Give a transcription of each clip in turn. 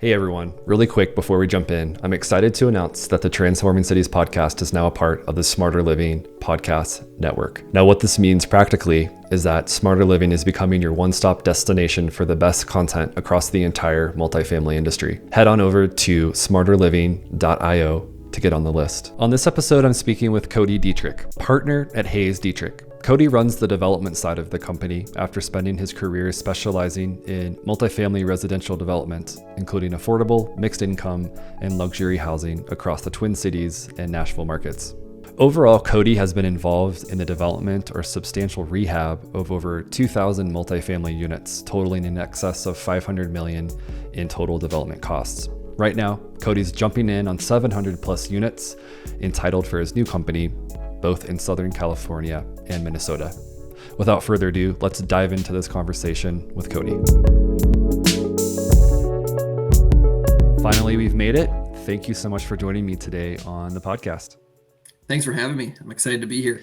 Hey everyone, really quick before we jump in, I'm excited to announce that the Transforming Cities podcast is now a part of the Smarter Living podcast network. Now, what this means practically is that Smarter Living is becoming your one-stop destination for the best content across the entire multifamily industry. Head on over to smarterliving.io to get on the list. On this episode, I'm speaking with Cody Dietrich, partner at Hayes Dietrich. Cody runs the development side of the company after spending his career specializing in multifamily residential development, including affordable, mixed income, and luxury housing across the Twin Cities and Nashville markets. Overall, Cody has been involved in the development or substantial rehab of over 2,000 multifamily units, totaling in excess of $500 million in total development costs. Right now, Cody's jumping in on 700 plus units entitled for his new company, both in Southern California and Minnesota. Without further ado, let's dive into this conversation with Cody. Finally, we've made it. Thank you so much for joining me today on the podcast. Thanks for having me. I'm excited to be here.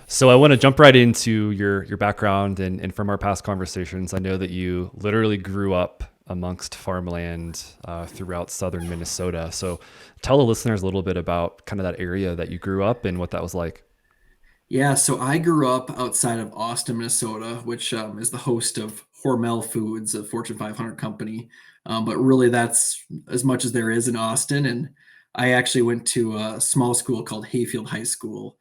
So I want to jump right into your background and from our past conversations, I know that you literally grew up amongst farmland throughout southern Minnesota. So tell the listeners a little bit about kind of that area that you grew up and what that was like. Yeah, so I grew up outside of Austin, Minnesota, which is the host of Hormel Foods, a Fortune 500 company. But really, that's as much as there is in Austin. And I actually went to a small school called Hayfield High School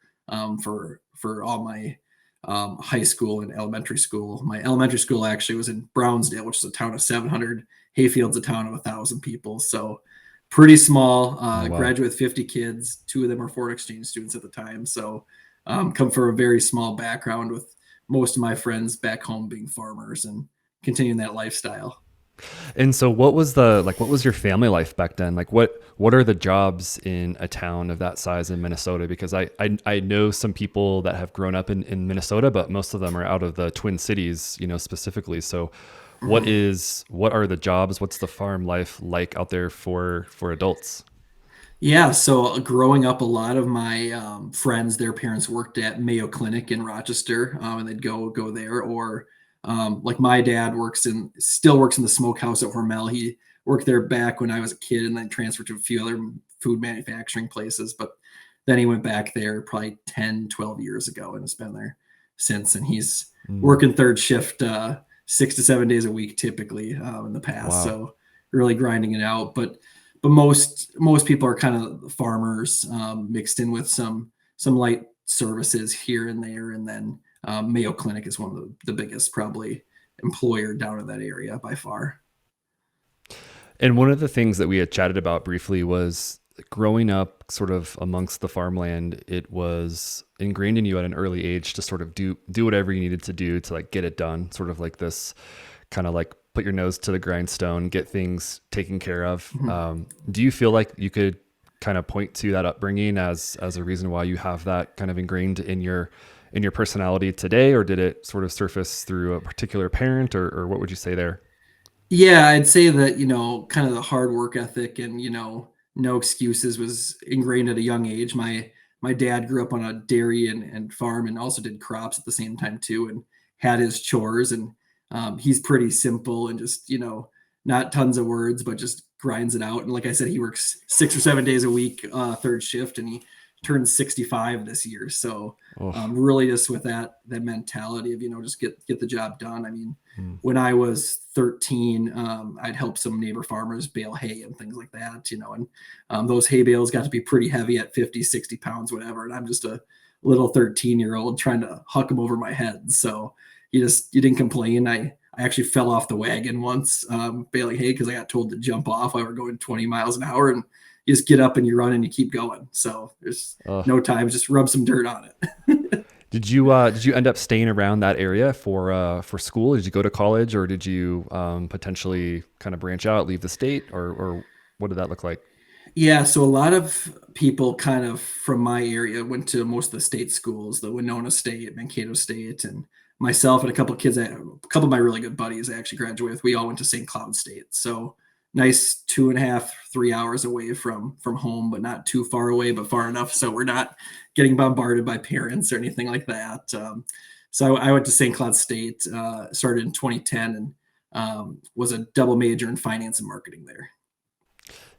for all my high school and elementary school. My elementary school actually was in Brownsdale, which is a town of 700. Hayfield's a town of 1,000 people. So pretty small, Oh, wow. graduate with 50 kids. 2 of them were foreign exchange students at the time. So come from a very small background with most of my friends back home being farmers and continuing that lifestyle. And so what was your family life back then? Like what are the jobs in a town of that size in Minnesota? Because I know some people that have grown up in Minnesota, but most of them are out of the Twin Cities, specifically. So what are the jobs? What's the farm life like out there for adults? Yeah, so growing up, a lot of my friends, their parents worked at Mayo Clinic in Rochester, and they'd go there. Or like my dad still works in the smokehouse at Hormel. He worked there back when I was a kid, and then transferred to a few other food manufacturing places. But then he went back there probably 10, 12 years ago, and has been there since. And he's working third shift, 6 to 7 days a week, typically in the past. Wow. So really grinding it out, but most people are kind of farmers, mixed in with some light services here and there. And then Mayo Clinic is one of the biggest probably employer down in that area by far. And one of the things that we had chatted about briefly was growing up sort of amongst the farmland. It was ingrained in you at an early age to sort of do whatever you needed to do to like get it done, sort of like this kind of like put your nose to the grindstone, get things taken care of. Mm-hmm. Do you feel like you could kind of point to that upbringing as a reason why you have that kind of ingrained in your personality today, or did it sort of surface through a particular parent, or what would you say there? Yeah, I'd say that, kind of the hard work ethic and, no excuses was ingrained at a young age. My dad grew up on a dairy and farm, and also did crops at the same time too, and had his chores. And he's pretty simple and just, not tons of words, but just grinds it out. And like I said, he works 6 or 7 days a week, third shift, and he turned 65 this year. So really just with that mentality of, just get the job done. I mean, when I was 13, I'd help some neighbor farmers bale hay and things like that, and those hay bales got to be pretty heavy at 50, 60 pounds, whatever. And I'm just a little 13-year-old trying to huck them over my head. So you didn't complain. I actually fell off the wagon once, baling hay, because I got told to jump off while we were going 20 miles an hour, and you just get up and you run and you keep going. So there's no time, just rub some dirt on it. Did you end up staying around that area for school? Did you go to college, or did you potentially kind of branch out, leave the state, or what did that look like? Yeah, so a lot of people kind of from my area went to most of the state schools, the Winona State, Mankato State, and myself and a couple of my really good buddies I actually graduated with. We all went to St. Cloud State. So nice 2.5, 3 hours away from home, but not too far away, but far enough so we're not getting bombarded by parents or anything like that. So I went to St. Cloud State, started in 2010, and was a double major in finance and marketing there.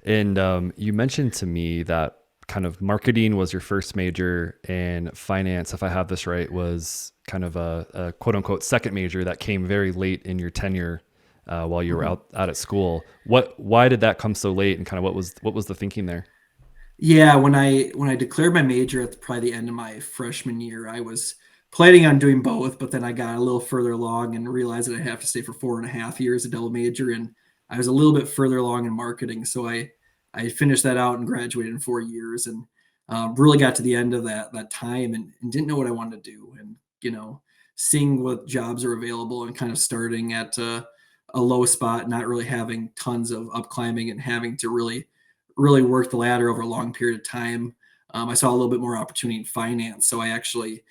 And you mentioned to me that kind of marketing was your first major, and finance, if I have this right, was kind of a quote unquote second major that came very late in your tenure while you were out at school. Why did that come so late, and kind of what was the thinking there? Yeah, when I declared my major at probably the end of my freshman year, I was planning on doing both, but then I got a little further along and realized that I have to stay for 4.5 years, a double major, and I was a little bit further along in marketing, so I finished that out and graduated in 4 years, and really got to the end of that time and didn't know what I wanted to do, and seeing what jobs are available and kind of starting at a low spot, not really having tons of up climbing and having to really work the ladder over a long period of time. I saw a little bit more opportunity in finance. So I actually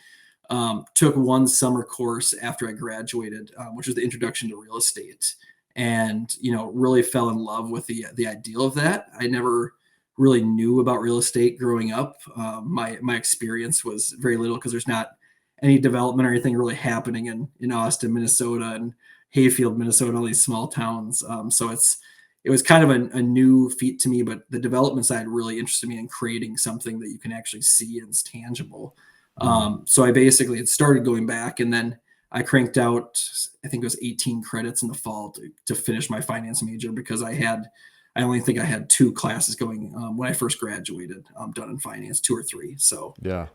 took one summer course after I graduated, which was the introduction to real estate, and really fell in love with the ideal of that. I never really knew about real estate growing up. My experience was very little because there's not any development or anything really happening in Austin, Minnesota, and Hayfield, Minnesota, all these small towns. So it was kind of a new feat to me, but the development side really interested me in creating something that you can actually see and is tangible. So I basically had started going back, and then I cranked out, I think it was 18 credits in the fall to finish my finance major, because I only think I had 2 classes going when I first graduated, done in finance, 2 or 3. So Yeah.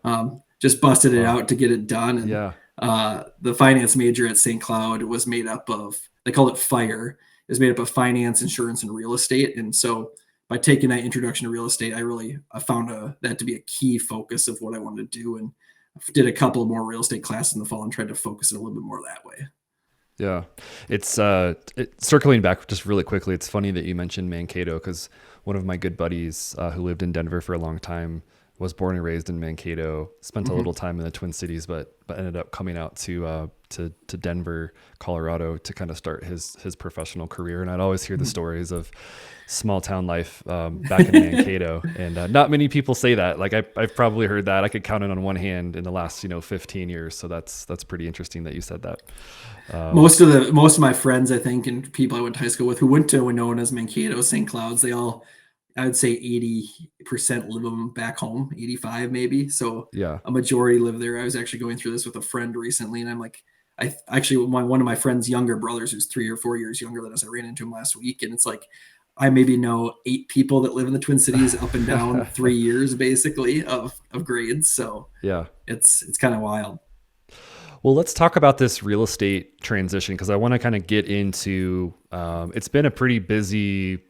just busted it out to get it done. And Yeah. the finance major at St. Cloud was made up of, they called it FIRE. It was made up of finance, insurance, and real estate. And so by taking that introduction to real estate, I found that to be a key focus of what I wanted to do, and did a couple of more real estate classes in the fall and tried to focus it a little bit more that way. Yeah. It's circling back just really quickly. It's funny that you mentioned Mankato, because one of my good buddies who lived in Denver for a long time was born and raised in Mankato, spent a little time in the Twin Cities, but ended up coming out to Denver, Colorado to kind of start his professional career. And I'd always hear the stories of small town life back in Mankato. And not many people say that. Like I've probably heard that. I could count it on one hand in the last 15 years. So that's pretty interesting that you said that. Most of my friends, I think, and people I went to high school with who went to Winona as Mankato, St. Clouds, they all, I would say 80% live them back home, 85 maybe. So Yeah. a majority live there. I was actually going through this with a friend recently, and I'm like, I actually, one of my friend's younger brothers, who's 3 or 4 years younger than us, I ran into him last week, and it's like, I maybe know 8 people that live in the Twin Cities up and down 3 years basically of grades. So Yeah. it's kind of wild. Well, let's talk about this real estate transition, because I want to kind of get into, it's been a pretty busy,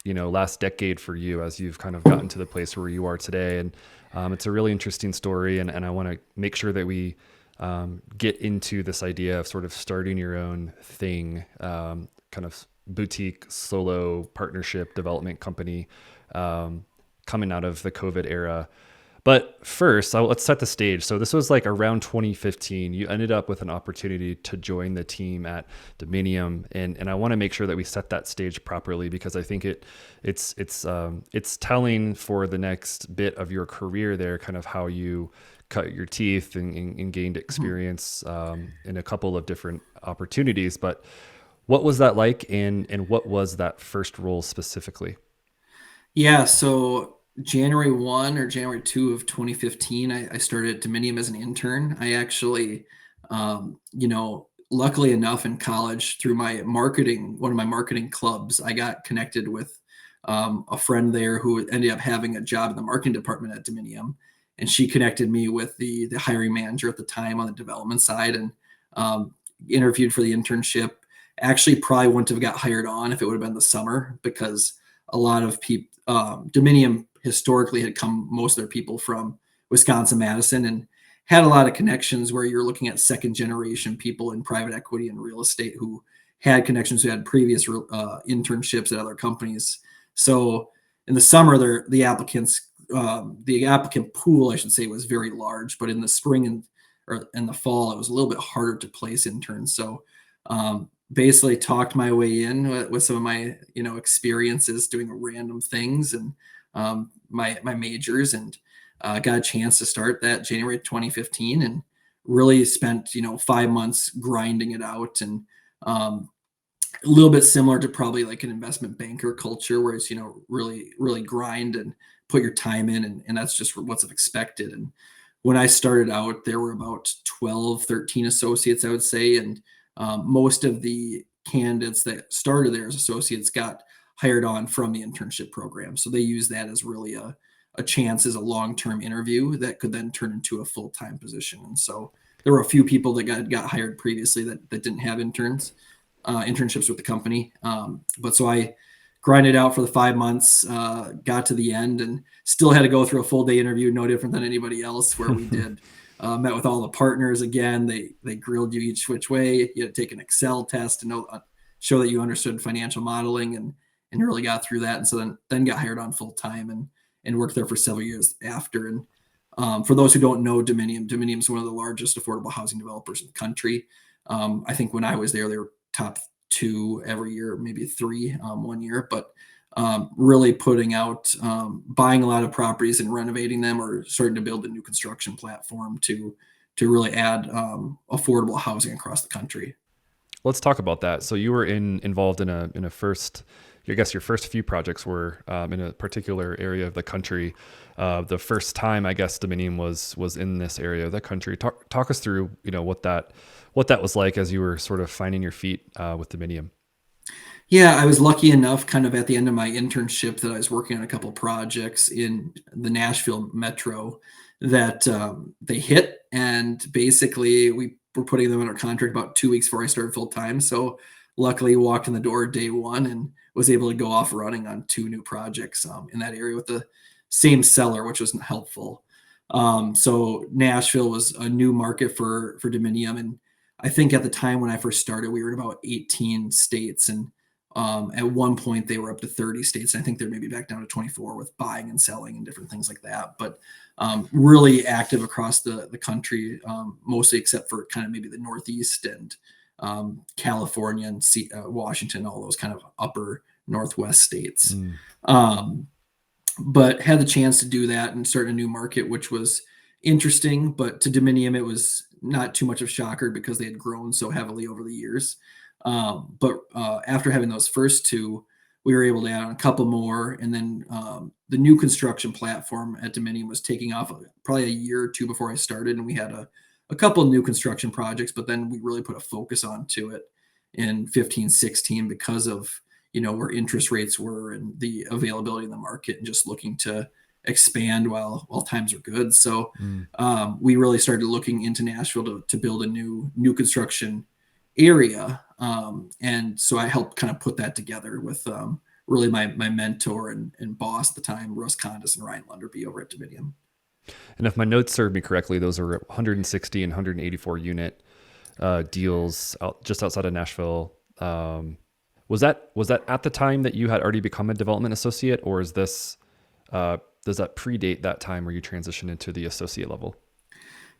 last decade for you as you've kind of gotten to the place where you are today. And it's a really interesting story. And I want to make sure that we get into this idea of sort of starting your own thing, kind of boutique, solo partnership development company coming out of the COVID era. But first, let's set the stage. So this was like around 2015. You ended up with an opportunity to join the team at Dominium, and I want to make sure that we set that stage properly, because I think it's telling for the next bit of your career there, kind of how you cut your teeth and gained experience in a couple of different opportunities. But what was that like, and what was that first role specifically? Yeah, so January 1 or January 2 of 2015, I started at Dominium as an intern. I actually, luckily enough in college, through one of my marketing clubs, I got connected with a friend there who ended up having a job in the marketing department at Dominium. And she connected me with the hiring manager at the time on the development side, and interviewed for the internship. Actually, probably wouldn't have got hired on if it would have been the summer, because a lot of people, Dominium historically had come, most of their people from Wisconsin, Madison, and had a lot of connections where you're looking at second generation people in private equity and real estate who had connections, who had previous internships at other companies. So in the summer, the applicant pool, I should say, was very large, but in the spring or in the fall, it was a little bit harder to place interns. So basically talked my way in with some of my experiences doing random things and my majors, and got a chance to start that January 2015, and really spent 5 months grinding it out, and a little bit similar to probably like an investment banker culture where it's, really, really grind and put your time in, and that's just what's expected. And when I started out, there were about 12, 13 associates, I would say. And most of the candidates that started there as associates got hired on from the internship program. So they use that as really a chance as a long-term interview that could then turn into a full-time position. And so there were a few people that got hired previously that didn't have internships with the company. But so I grinded out for the 5 months, got to the end, and still had to go through a full day interview, no different than anybody else, where we did met with all the partners again. They grilled you each which way. You had to take an Excel test to show that you understood financial modeling, and really got through that. And so then got hired on full time and worked there for several years after. And for those who don't know Dominium is one of the largest affordable housing developers in the country. I think when I was there, they were top 2 every year, maybe 3 one year, but really putting out, buying a lot of properties and renovating them, or starting to build a new construction platform to really add affordable housing across the country. Let's talk about that. So you were involved in a first, I guess your first few projects were in a particular area of the country. The first time, I guess, Dominium was in this area of the country. Talk us through, what that was like as you were sort of finding your feet with Dominium. Yeah, I was lucky enough kind of at the end of my internship that I was working on a couple projects in the Nashville metro that they hit. And basically, we were putting them under contract about 2 weeks before I started full time. So luckily, walked in the door day one and was able to go off running on 2 new projects in that area with the same seller, which was helpful. So Nashville was a new market for Dominium. And I think at the time when I first started, we were in about 18 states. And at one point, they were up to 30 states. And I think they're maybe back down to 24 with buying and selling and different things like that. But really active across the country, mostly except for kind of maybe the Northeast and California and Washington, all those kind of upper Northwest states. But had the chance to do that and start a new market, which was interesting. But to Dominium, it was not too much of a shocker because they had grown so heavily over the years. But after having those first 2, we were able to add on a couple more. And then the new construction platform at Dominium was taking off probably a year or 2 before I started. And we had a couple of new construction projects, but then we really put a focus onto it in 15, 16 because of, where interest rates were and the availability in the market, and just looking to expand while times are good. So we really started looking into Nashville to build a new construction area. And so I helped kind of put that together with really my mentor and boss at the time, Russ Condis and Ryan Lunderby over at Dominium. And if my notes serve me correctly, those are 160 and 184 unit deals just outside of Nashville. Was that at the time that you had already become a development associate, or is this does that predate that time where you transitioned into the associate level?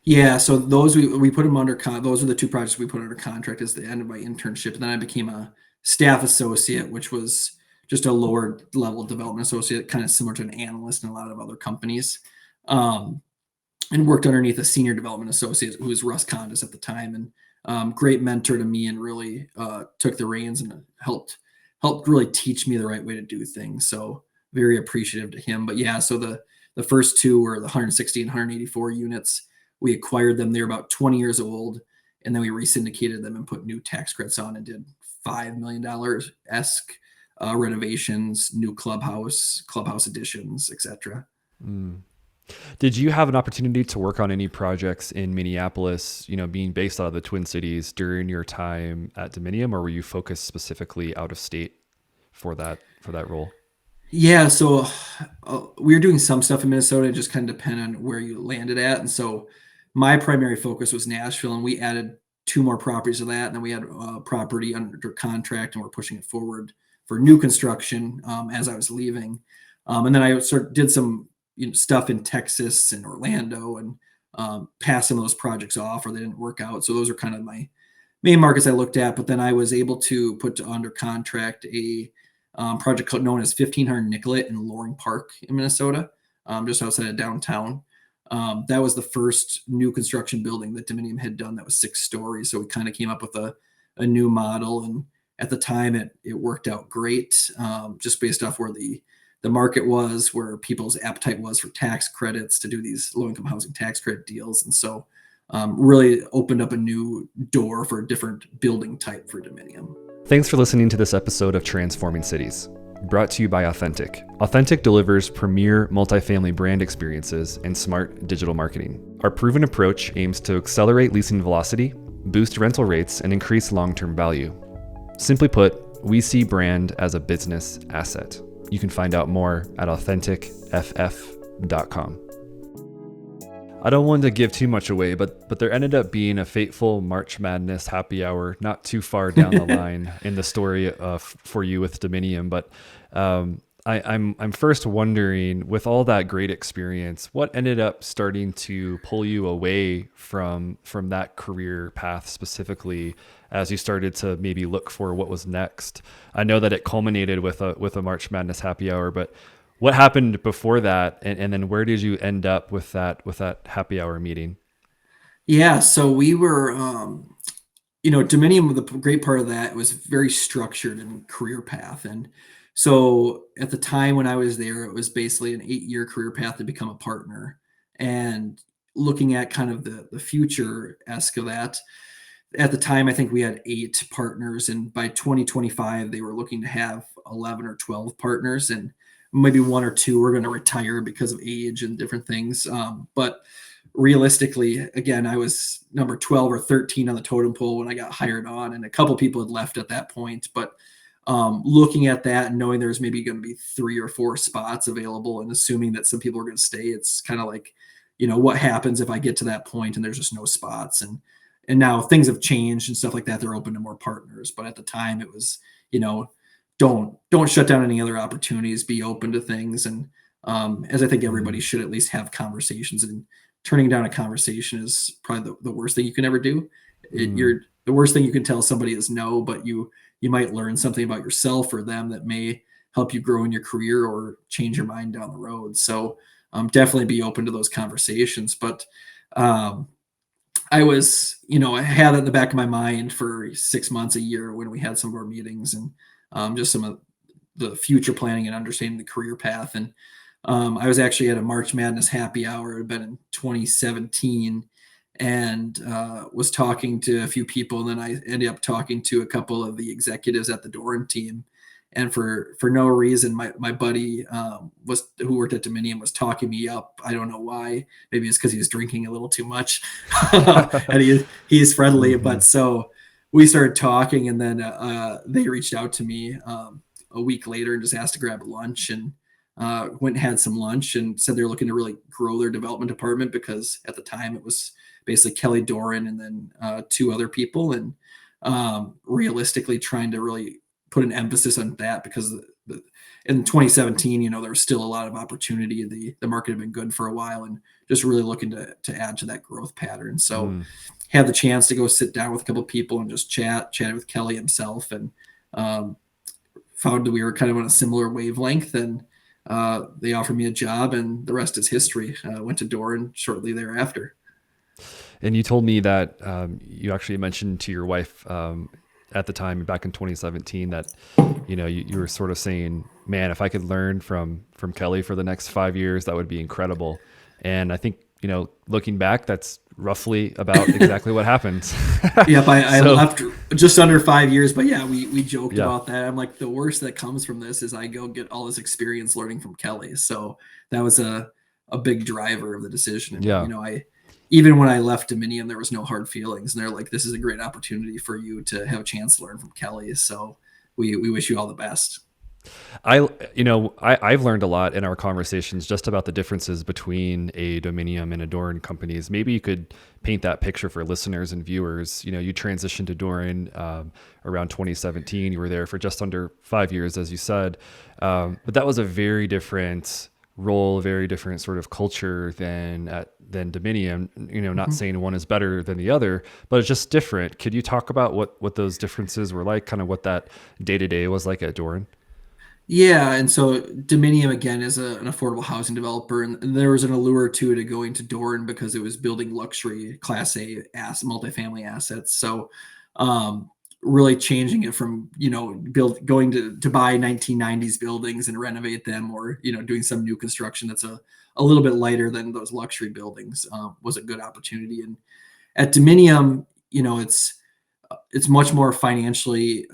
Yeah, so those we put them under those are the 2 projects we put under contract as the end of my internship. And then I became a staff associate, which was just a lower level development associate, kind of similar to an analyst in a lot of other companies. And worked underneath a senior development associate who was Russ Condis at the time, and great mentor to me, and really took the reins and helped really teach me the right way to do things. So very appreciative to him. But yeah, so the first 2 were the 160 and 184 units. We acquired them. They were about 20 years old, and then we resyndicated them and put new tax credits on and did $5 million-esque renovations, new clubhouse additions, etc. Did you have an opportunity to work on any projects in Minneapolis, being based out of the Twin Cities during your time at Dominium, or were you focused specifically out of state for that role? Yeah, so we were doing some stuff in Minnesota. It just kind of depended on where you landed at. And so my primary focus was Nashville, and we added 2 more properties to that. And then we had a property under contract, and we're pushing it forward for new construction as I was leaving. And then I did some stuff in Texas and Orlando, and passed some of those projects off, or they didn't work out. So those are kind of my main markets I looked at. But then I was able to put under contract a project known as 1500 Nicollet in Loring Park in Minnesota, just outside of downtown. That was the first new construction building that Dominium had done that was 6 stories. So we kind of came up with a new model, and at the time it worked out great, just based off where the market was, where people's appetite was for tax credits to do these low-income housing tax credit deals. And so really opened up a new door for a different building type for Dominium. Thanks for listening to this episode of Transforming Cities, brought to you by Authentic. Authentic delivers premier multifamily brand experiences and smart digital marketing. Our proven approach aims to accelerate leasing velocity, boost rental rates, and increase long-term value. Simply put, we see brand as a business asset. You can find out more at authenticff.com. I don't want to give too much away, but there ended up being a fateful March Madness happy hour not too far down the line in the story for you with Dominium. But I'm first wondering, with all that great experience, what ended up starting to pull you away from that career path specifically, as you started to maybe look for what was next? I know that it culminated with a March Madness happy hour, but what happened before that, and then where did you end up with that happy hour meeting? Yeah, so we were, Dominium, the great part of that was very structured and career path. And so at the time when I was there, it was basically an 8-year career path to become a partner. And looking at kind of the future-esque of that, at the time, I think we had 8 partners, and by 2025, they were looking to have 11 or 12 partners, and maybe 1 or 2 were going to retire because of age and different things. But realistically, again, I was number 12 or 13 on the totem pole when I got hired on, and a couple people had left at that point. But looking at that and knowing there's maybe going to be 3 or 4 spots available, and assuming that some people are going to stay, it's kind of like, what happens if I get to that point and there's just no spots? And now things have changed and stuff like that. They're open to more partners, but at the time it was, don't shut down any other opportunities, be open to things. And as I think everybody should at least have conversations, and turning down a conversation is probably the worst thing you can ever do. The worst thing you can tell somebody is no, but you might learn something about yourself or them that may help you grow in your career or change your mind down the road. So definitely be open to those conversations. But I was, I had it in the back of my mind for 6 months, a year, when we had some of our meetings, and just some of the future planning and understanding the career path. And I was actually at a March Madness happy hour. It had been in 2017, and was talking to a few people. And then I ended up talking to a couple of the executives at the Doran team. And for no reason, my buddy who worked at Dominium was talking me up. I don't know why. Maybe it's because he was drinking a little too much, and he's friendly. Mm-hmm. But so we started talking, and then they reached out to me a week later and just asked to grab lunch, and went and had some lunch, and said they're looking to really grow their development department, because at the time it was basically Kelly Doran and then 2 other people, and realistically trying to really put an emphasis on that, because in 2017, there was still a lot of opportunity. The market had been good for a while, and just really looking to add to that growth pattern. So had the chance to go sit down with a couple of people and just chat with Kelly himself, and found that we were kind of on a similar wavelength, and they offered me a job, and the rest is history. Went to Doran shortly thereafter. And you told me that you actually mentioned to your wife at the time, back in 2017, that you were sort of saying, man, if I could learn from Kelly for the next 5 years, that would be incredible. And I think, looking back, that's roughly about exactly what happened. Yep, I left just under 5 years, but yeah, we joked about that. I'm like, the worst that comes from this is I go get all this experience learning from Kelly. So that was a big driver of the decision. And, even when I left Dominium, there was no hard feelings, and they're like, this is a great opportunity for you to have a chance to learn from Kelly. So we wish you all the best. I've learned a lot in our conversations just about the differences between a Dominium and a Doran companies. Maybe you could paint that picture for listeners and viewers. You transitioned to Doran around 2017. You were there for just under 5 years, as you said. But that was a very different role, a very different sort of culture than Dominium. Not saying one is better than the other, but it's just different. Could you talk about what those differences were like, kind of what that day-to-day was like at Doran? Yeah, and so Dominium, again, is an affordable housing developer, and there was an allure to going to Doran because it was building luxury Class A multifamily assets. So really changing it from, going to buy 1990s buildings and renovate them, or, doing some new construction that's a little bit lighter than those luxury buildings, was a good opportunity. And at Dominium, it's much more financially,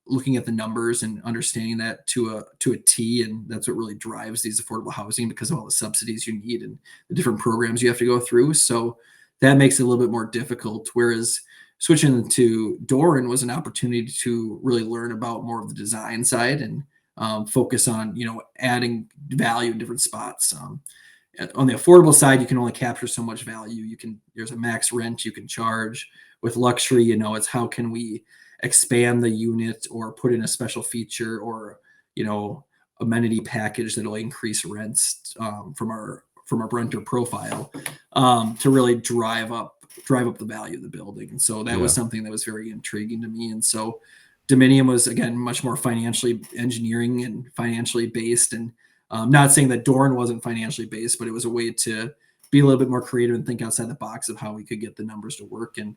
looking at the numbers and understanding that to a T, and that's what really drives these affordable housing, because of all the subsidies you need and the different programs you have to go through. So that makes it a little bit more difficult. Whereas switching to Doran was an opportunity to really learn about more of the design side, and focus on adding value in different spots. On the affordable side, you can only capture so much value. There's a max rent you can charge. With luxury, it's how can we expand the unit, or put in a special feature, or amenity package that'll increase rents, from our renter profile, to really drive up the value of the building. And so that was something that was very intriguing to me. And so Dominium was, again, much more financially engineering and financially based. And not saying that Doran wasn't financially based, but it was a way to be a little bit more creative and think outside the box of how we could get the numbers to work. And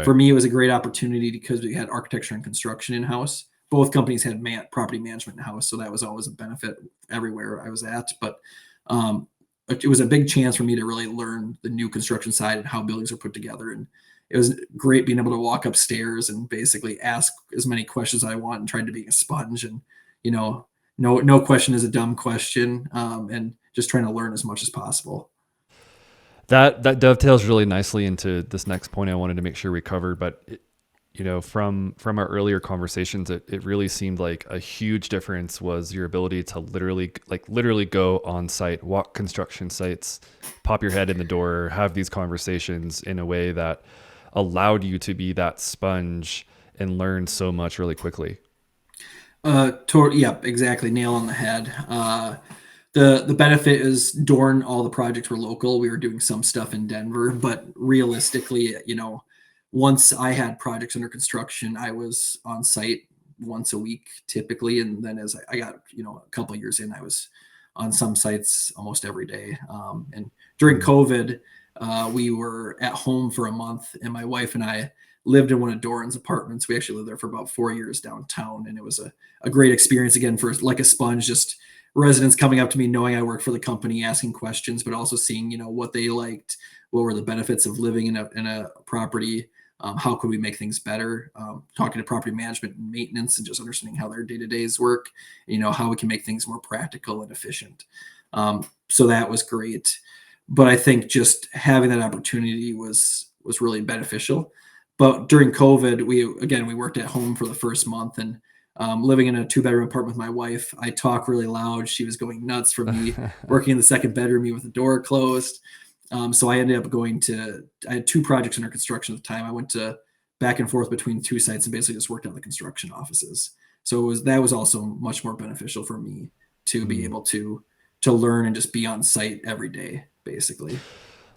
for me, it was a great opportunity because we had architecture and construction in-house. Both companies had property management in-house, so that was always a benefit everywhere I was at. But it was a big chance for me to really learn the new construction side and how buildings are put together. And it was great being able to walk upstairs and basically ask as many questions as I want, and tried to be a sponge. And no question is a dumb question, and just trying to learn as much as possible. That dovetails really nicely into this next point I wanted to make sure we cover. But from our earlier conversations, it really seemed like a huge difference was your ability to literally go on site, walk construction sites, pop your head in the door, have these conversations in a way that allowed you to be that sponge and learn so much really quickly. Yeah, exactly. Nail on the head. The benefit is Doran, all the projects were local. We were doing some stuff in Denver, but realistically, once I had projects under construction, I was on site once a week typically. And then as I got, a couple of years in, I was on some sites almost every day. And during COVID, we were at home for a month, and my wife and I lived in one of Doran's apartments. We actually lived there for about 4 years downtown. And it was a great experience, again, for like a sponge, just residents coming up to me, knowing I worked for the company, asking questions, but also seeing, what they liked, what were the benefits of living in a property, how could we make things better, talking to property management and maintenance, and just understanding how their day-to-days work, how we can make things more practical and efficient. So that was great. But I think just having that opportunity was really beneficial. But during COVID, we worked at home for the first month, and living in a 2-bedroom apartment with my wife, I talk really loud. She was going nuts for me working in the second bedroom, me with the door closed. So I ended up I had 2 projects under construction at the time. I went back and forth between 2 sites and basically just worked out the construction offices. So that was also much more beneficial for me to be able to learn and just be on site every day, basically.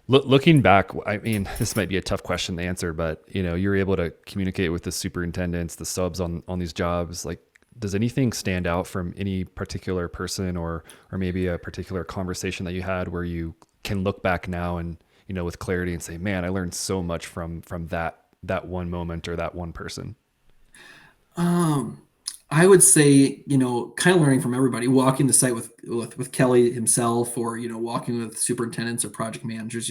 Looking back, I mean, this might be a tough question to answer, but you're able to communicate with the superintendents, the subs on these jobs. Like, does anything stand out from any particular person, or maybe a particular conversation that you had where you can look back now and with clarity and say, man, I learned so much from that one moment or that one person? I would say, kind of learning from everybody, walking the site with Kelly himself, or, walking with superintendents or project managers,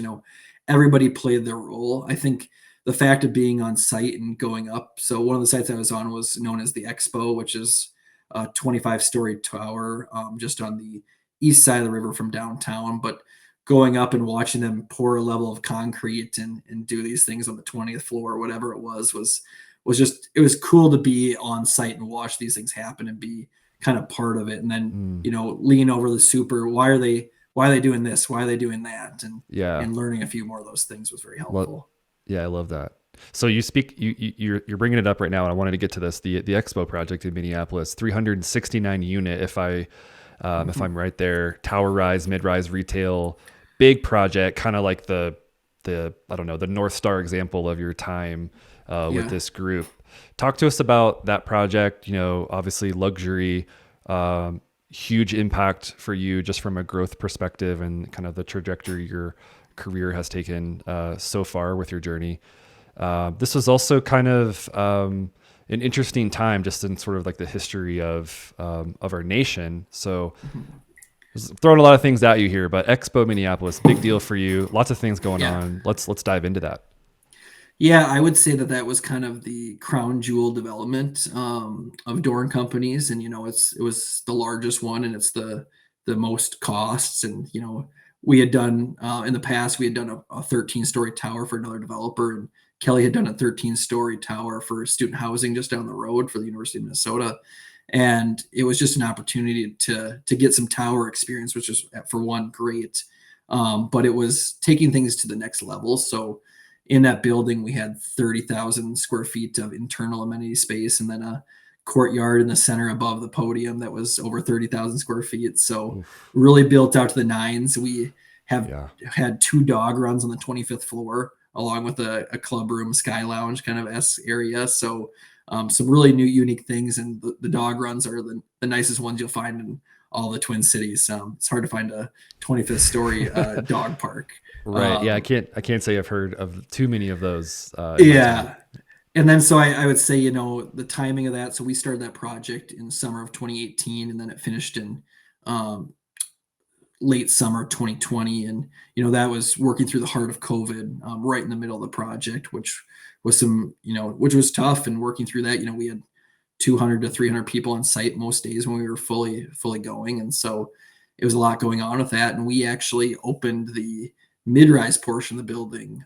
everybody played their role. I think the fact of being on site and going up. So one of the sites I was on was known as the Expo, which is a 25-story tower, just on the east side of the river from downtown. But going up and watching them pour a level of concrete and do these things on the 20th floor or whatever it was just, it was cool to be on site and watch these things happen and be kind of part of it. And then, lean over the super, why are they doing this? Why are they doing that? And learning a few more of those things was very helpful. Well, yeah, I love that. So you're bringing it up right now, and I wanted to get to this, the Expo project in Minneapolis, 369 unit. If I'm right there, tower rise, mid-rise retail, big project, kind of like the I don't know, the North Star example of your time with this group. Talk to us about that project. Obviously luxury, huge impact for you just from a growth perspective and kind of the trajectory your career has taken so far with your journey. This was also kind of an interesting time just in sort of like the history of our nation. So just throwing a lot of things at you here, but Expo Minneapolis, big deal for you. Lots of things going Yeah. on. Let's dive into that. Yeah, I would say that that was kind of the crown jewel development of Dorn companies, and it was the largest one, and it's the most costs. And we had done in the past, we had done a 13-story tower for another developer, and Kelly had done a 13-story tower for student housing just down the road for the University of Minnesota, and it was just an opportunity to get some tower experience, which is for one great, but it was taking things to the next level. So in that building, we had 30,000 square feet of internal amenity space, and then a courtyard in the center above the podium that was over 30,000 square feet. So Oof. really built out to the nines. We have Yeah. had 2 dog runs on the 25th floor, along with a club room, sky lounge kind of area. So some really new, unique things. And the dog runs are the nicest ones you'll find in all the Twin Cities. It's hard to find a 25th story dog park. Right. Yeah. I can't say I've heard of too many of those in my time. Yeah. And then so I would say, the timing of that. So we started that project in summer of 2018, and then it finished in um, late summer of 2020. And, that was working through the heart of COVID, right in the middle of the project, which was which was tough. And working through that, we had 200 to 300 people on site most days when we were fully going. And so it was a lot going on with that. And we actually opened the mid-rise portion of the building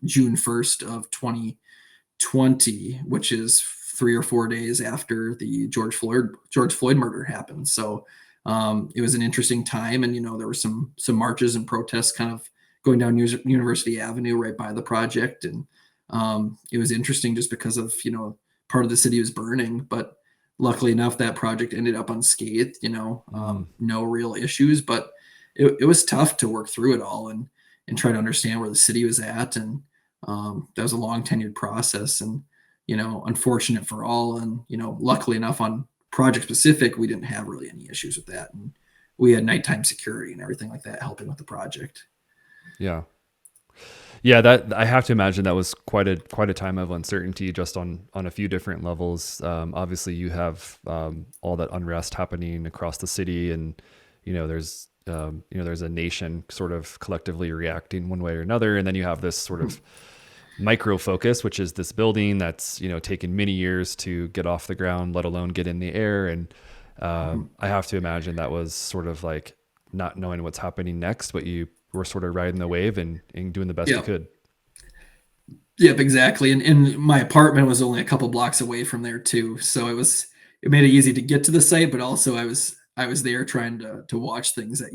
June 1st of 2020, which is 3 or 4 days after the George Floyd murder happened. So it was an interesting time, and there were some marches and protests kind of going down University Avenue right by the project, and it was interesting just because of part of the city was burning, but luckily enough that project ended up unscathed. No real issues, but it was tough to work through it all and try to understand where the city was at. And that was a long tenured process, and unfortunate for all. And luckily enough on project specific, we didn't have really any issues with that, and we had nighttime security and everything like that helping with the project. Yeah. Yeah, that I have to imagine that was quite a time of uncertainty just on a few different levels. Obviously, you have all that unrest happening across the city, and there's there's a nation sort of collectively reacting one way or another, and then you have this sort of micro focus, which is this building that's taken many years to get off the ground, let alone get in the air. And I have to imagine that was sort of like not knowing what's happening next, but you were sort of riding the wave and doing the best you could. Yep, exactly. And my apartment was only a couple blocks away from there too. So it made it easy to get to the site, but also I was there trying to watch things that,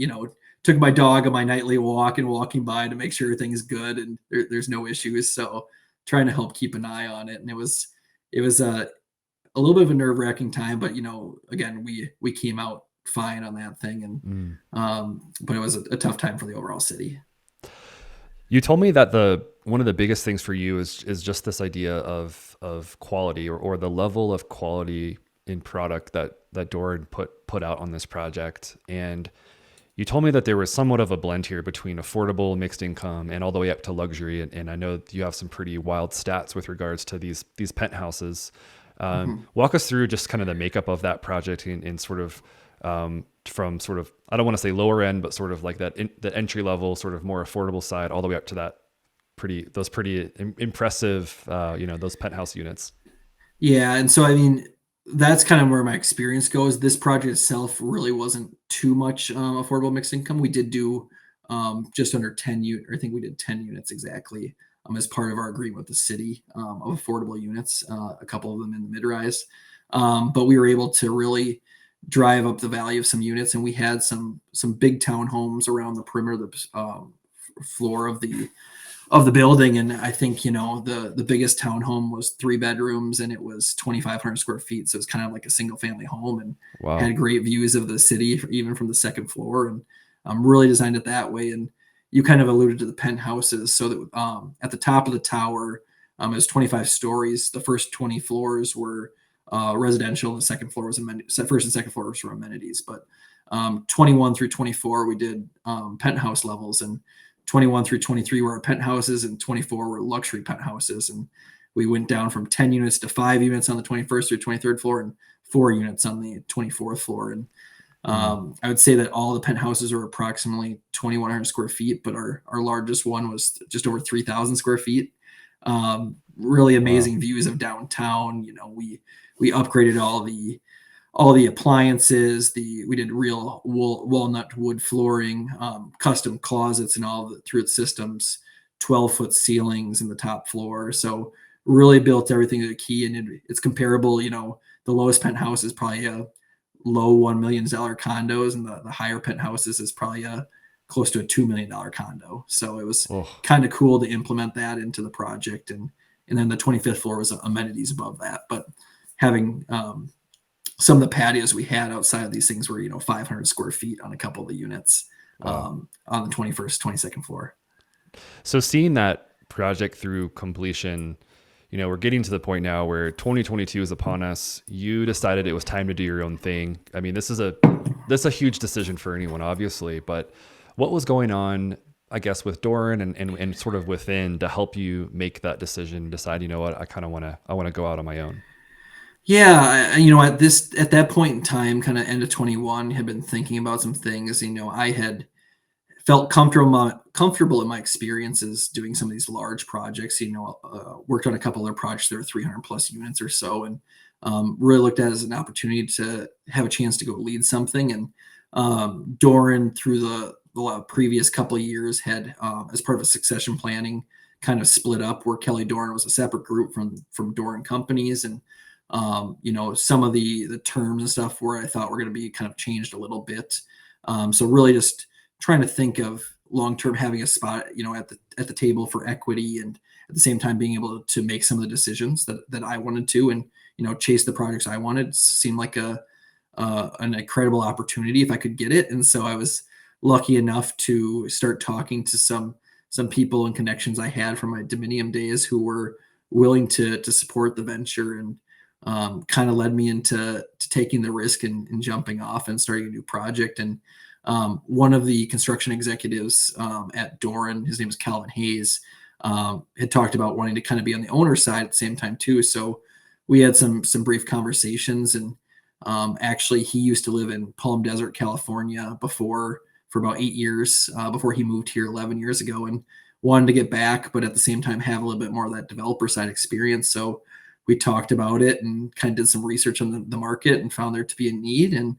took my dog on my nightly walk and walking by to make sure everything's good and there's no issues. So trying to help keep an eye on it. And it was a little bit of a nerve-wracking time, but again, we came out fine on that thing. And but it was a tough time for the overall city. You told me that one of the biggest things for you is just this idea of quality or the level of quality in product that Dorn put out on this project. And you told me that there was somewhat of a blend here between affordable, mixed income, and all the way up to luxury. And I know you have some pretty wild stats with regards to these penthouses. Walk us through just kind of the makeup of that project in sort of from sort of, I don't want to say lower end, but sort of like the entry level, sort of more affordable side, all the way up to that those pretty impressive, those penthouse units. Yeah. And so, I mean, that's kind of where my experience goes. This project itself really wasn't too much affordable mixed income. We did do just under 10 units, I think we did 10 units exactly as part of our agreement with the city of affordable units, a couple of them in the mid-rise. But we were able to really drive up the value of some units, and we had some big townhomes around the perimeter of the floor of the building. And I think the biggest townhome was 3 bedrooms, and it was 2,500 square feet, so it's kind of like a single family home, and Wow. had great views of the city even from the second floor, and really designed it that way. And you kind of alluded to the penthouses, so that at the top of the tower, it was 25 stories. The first 20 floors were residential. The second floor was first and second floors were amenities. But 21 through 24, we did penthouse levels, and 21 through 23 were our penthouses, and 24 were luxury penthouses. And we went down from 10 units to 5 units on the 21st through 23rd floor and 4 units on the 24th floor. And I would say that all the penthouses are approximately 2,100 square feet, but our largest one was just over 3,000 square feet. Really amazing views of downtown. We upgraded all the appliances. We did real walnut wood flooring, custom closets, and all through its systems. 12-foot ceilings in the top floor. So really built everything to the key, and it's comparable. The lowest penthouse is probably a low $1 million condos, and the higher penthouses is probably close to a $2 million condo. So it was kind of cool to implement that into the project. And then the 25th floor was amenities above that. But having some of the patios we had outside of these things were, 500 square feet on a couple of the units on the 21st, 22nd floor. So seeing that project through completion, we're getting to the point now where 2022 is upon us. You decided it was time to do your own thing. I mean, this is a huge decision for anyone, obviously, but what was going on, I guess, with Doran and sort of within to help you make that decision, decide, what, I want to go out on my own? Yeah, at that point in time, kind of end of 21, had been thinking about some things. I had felt comfortable in my experiences doing some of these large projects. Worked on a couple other projects that were 300 plus units or so, and really looked at it as an opportunity to have a chance to go lead something. And Doran, through the previous couple of years, had as part of a succession planning, kind of split up, where Kelly Doran was a separate group from Doran Companies, and some of the terms and stuff where I thought were going to be kind of changed a little bit. So really just trying to think of long-term having a spot, at the table for equity, and at the same time being able to make some of the decisions that I wanted to, and, chase the projects I wanted. Seemed like an incredible opportunity if I could get it. And so I was lucky enough to start talking to some people and connections I had from my Dominium days who were willing to support the venture, and kind of led me into taking the risk and jumping off and starting a new project. And one of the construction executives at Doran, his name is Calvin Hayes, had talked about wanting to kind of be on the owner side at the same time too. So we had some brief conversations, and actually he used to live in Palm Desert, California for about 8 years before he moved here 11 years ago, and wanted to get back, but at the same time have a little bit more of that developer side experience. So we talked about it and kind of did some research on the market and found there to be a need. And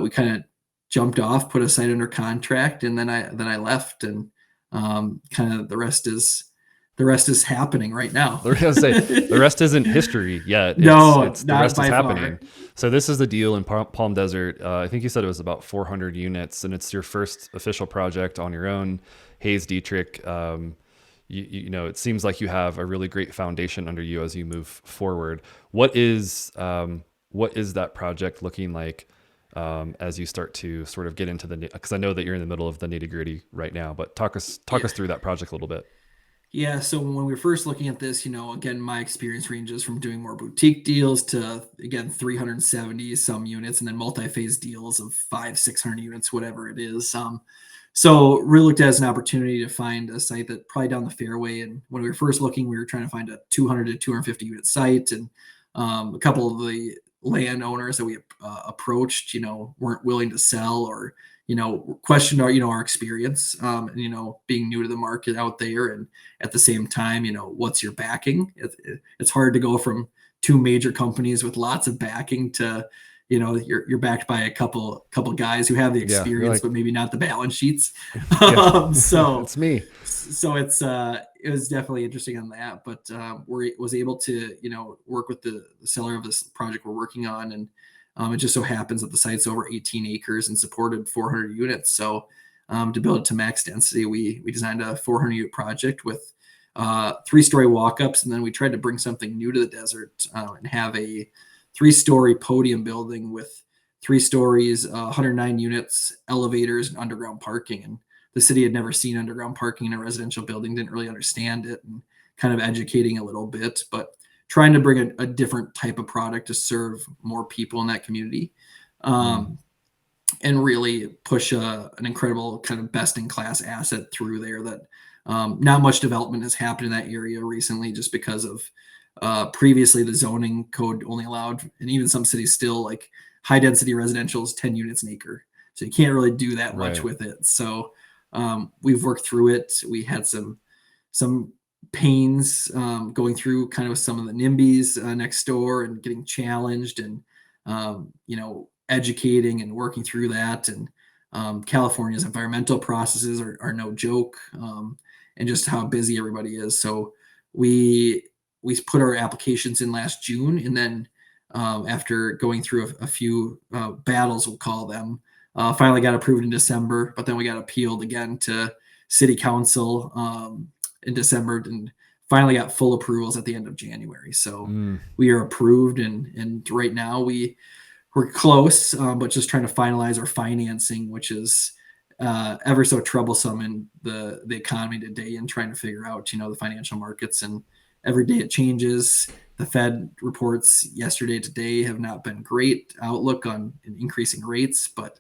we kind of jumped off, put a site under contract, and then I left, and kind of the rest is happening right now. The rest isn't history yet. It's the rest is happening. Far. So this is the deal in Palm Desert. I think you said it was about 400 units, and it's your first official project on your own. Hayes Dietrich. It seems like you have a really great foundation under you as you move forward. What is that project looking like as you start to sort of get into because I know that you're in the middle of the nitty gritty right now, but talk us through that project a little bit. Yeah. So when we were first looking at this, again, my experience ranges from doing more boutique deals to, again, 370 some units, and then multi-phase deals of 500-600 units, whatever it is. So really looked at it as an opportunity to find a site that probably down the fairway. And when we were first looking, we were trying to find a 200 to 250 unit site, and a couple of the landowners that we approached, weren't willing to sell, or, questioned our experience, and, being new to the market out there. And at the same time, what's your backing? It's hard to go from two major companies with lots of backing to, you're backed by a couple guys wwho have the experience, but maybe not the balance sheets. So it's me. So it was definitely interesting on that, but was able to, work with the seller of this project we're working on. And it just so happens that the site's over 18 acres and supported 400 units. So to build it to max density, we designed a 400 unit project with 3-story walk-ups. And then we tried to bring something new to the desert and have a 3-story podium building with 3 stories, 109 units, elevators, and underground parking. And the city had never seen underground parking in a residential building, didn't really understand it, and kind of educating a little bit, but trying to bring a different type of product to serve more people in that community, and really push an incredible kind of best-in-class asset through there that not much development has happened in that area recently, just because of Previously, the zoning code only allowed, and even some cities still, like high density residential is 10 units an acre. So you can't really do that much Right. with it. So we've worked through it. We had some pains going through kind of some of the NIMBYs next door and getting challenged and educating and working through that. And California's environmental processes are no joke, and just how busy everybody is. So we put our applications in last June, and then after going through a few battles, we'll call them, finally got approved in December. But then we got appealed again to City Council in December, and finally got full approvals at the end of January. So we are approved, and right now we're close, but just trying to finalize our financing, which is ever so troublesome in the economy today, and trying to figure out, the financial markets. And every day it changes. The Fed reports yesterday, today have not been great outlook on increasing rates, but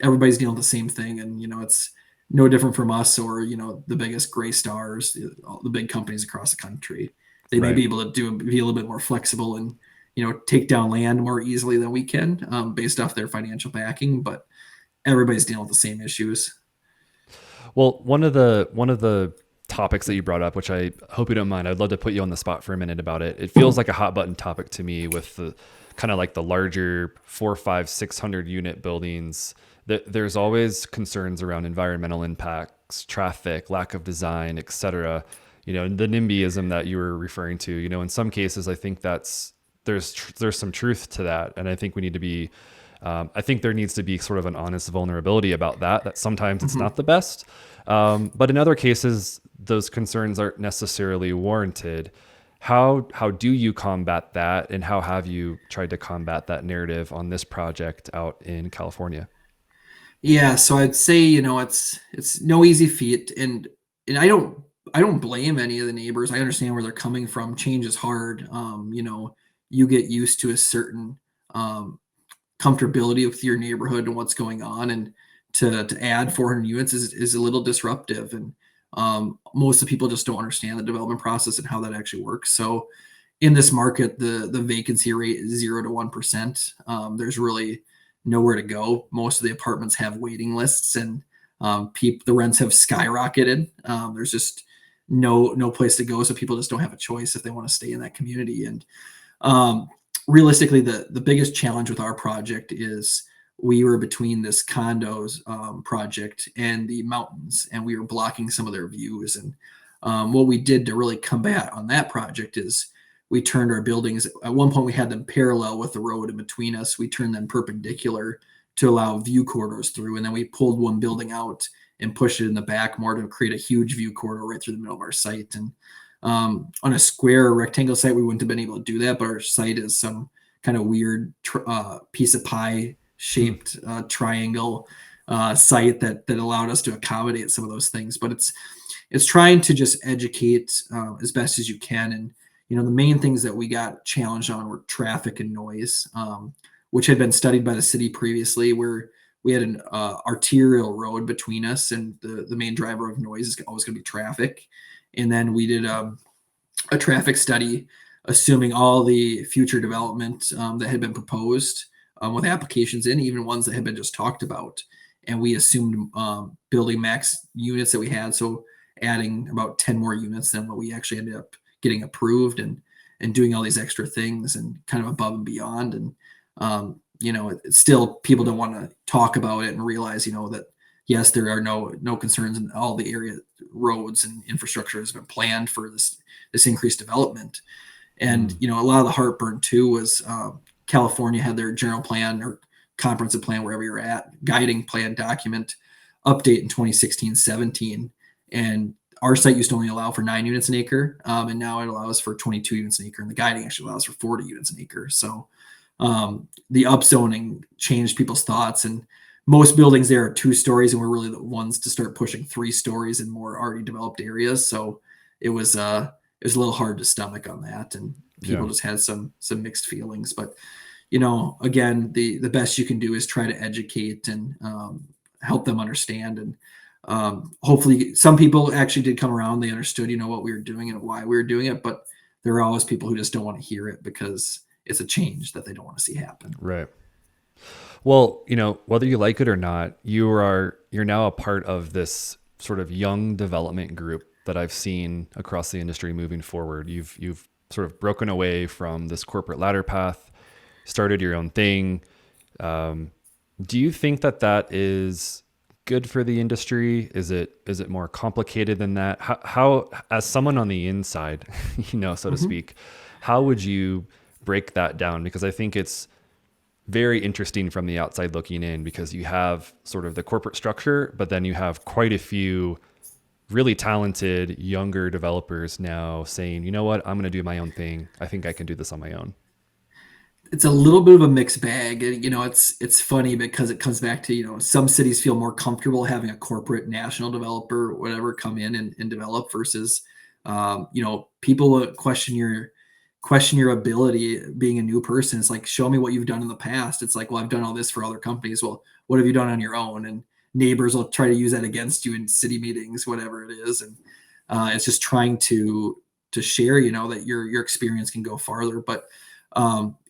everybody's dealing with the same thing. And, it's no different from us or, the biggest gray stars, the big companies across the country. They may Right. be able to be a little bit more flexible and, take down land more easily than we can, based off their financial backing, but everybody's dealing with the same issues. Well, one of the topics that you brought up, which I hope you don't mind, I'd love to put you on the spot for a minute about it. It feels like a hot button topic to me with the kind of like the larger 400, 500, 600 unit buildings. There's always concerns around environmental impacts, traffic, lack of design, et cetera. And the NIMBYism that you were referring to, in some cases, I think there's some truth to that. And I think we need to be, I think there needs to be sort of an honest vulnerability about that sometimes it's not the best. But in other cases, those concerns aren't necessarily warranted. How do you combat that? And how have you tried to combat that narrative on this project out in California? Yeah, so I'd say, it's no easy feat, and I don't blame any of the neighbors. I understand where they're coming from. Change is hard. You get used to a certain comfortability with your neighborhood and what's going on, and to add 400 units is a little disruptive. And most of the people just don't understand the development process and how that actually works. So in this market, the vacancy rate is 0 to 1%. There's really nowhere to go. Most of the apartments have waiting lists, and the rents have skyrocketed. There's just no place to go, so people just don't have a choice if they want to stay in that community. And realistically, the biggest challenge with our project is we were between this condos project and the mountains, and we were blocking some of their views. And what we did to really combat on that project is we turned our buildings. At one point, we had them parallel with the road in between us. We turned them perpendicular to allow view corridors through, and then we pulled one building out and pushed it in the back more to create a huge view corridor right through the middle of our site. And on a square or rectangle site, we wouldn't have been able to do that, but our site is some kind of weird piece of pie shaped triangle site that allowed us to accommodate some of those things. But it's trying to just educate as best as you can. And the main things that we got challenged on were traffic and noise, which had been studied by the city previously, where we had an arterial road between us, and the main driver of noise is always going to be traffic. And then we did a traffic study assuming all the future development that had been proposed with applications in, even ones that had been just talked about. And we assumed building max units that we had, so adding about 10 more units than what we actually ended up getting approved, and doing all these extra things and kind of above and beyond. And it's still, people don't want to talk about it and realize that yes, there are no concerns, in all the area roads and infrastructure has been planned for this increased development. And a lot of the heartburn too was California had their general plan or comprehensive plan, wherever you're at, guiding plan document update in 2016-17, and our site used to only allow for 9 units an acre, and now it allows for 22 units an acre, and the guiding actually allows for 40 units an acre. So the upzoning changed people's thoughts, and most buildings there are 2 stories, and we're really the ones to start pushing 3 stories in more already developed areas. So it was a little hard to stomach on that, and people just had some mixed feelings. But again, the best you can do is try to educate and help them understand. And hopefully some people actually did come around. They understood, what we were doing and why we were doing it. But there are always people who just don't want to hear it because it's a change that they don't want to see happen. Right. Well, whether you like it or not, you're now a part of this sort of young development group that I've seen across the industry moving forward. You've sort of broken away from this corporate ladder path, started your own thing. Do you think that is good for the industry? Is it more complicated than that? How as someone on the inside, so to speak, how would you break that down? Because I think it's very interesting from the outside looking in, because you have sort of the corporate structure, but then you have quite a few really talented younger developers now saying, you know what, I'm going to do my own thing. I think I can do this on my own. It's a little bit of a mixed bag. It's funny because it comes back to, some cities feel more comfortable having a corporate national developer or whatever come in and develop versus, people question your ability being a new person. It's like, show me what you've done in the past. It's like, well, I've done all this for other companies. Well, what have you done on your own? And neighbors will try to use that against you in city meetings, whatever it is. And it's just trying to share, that your experience can go farther. But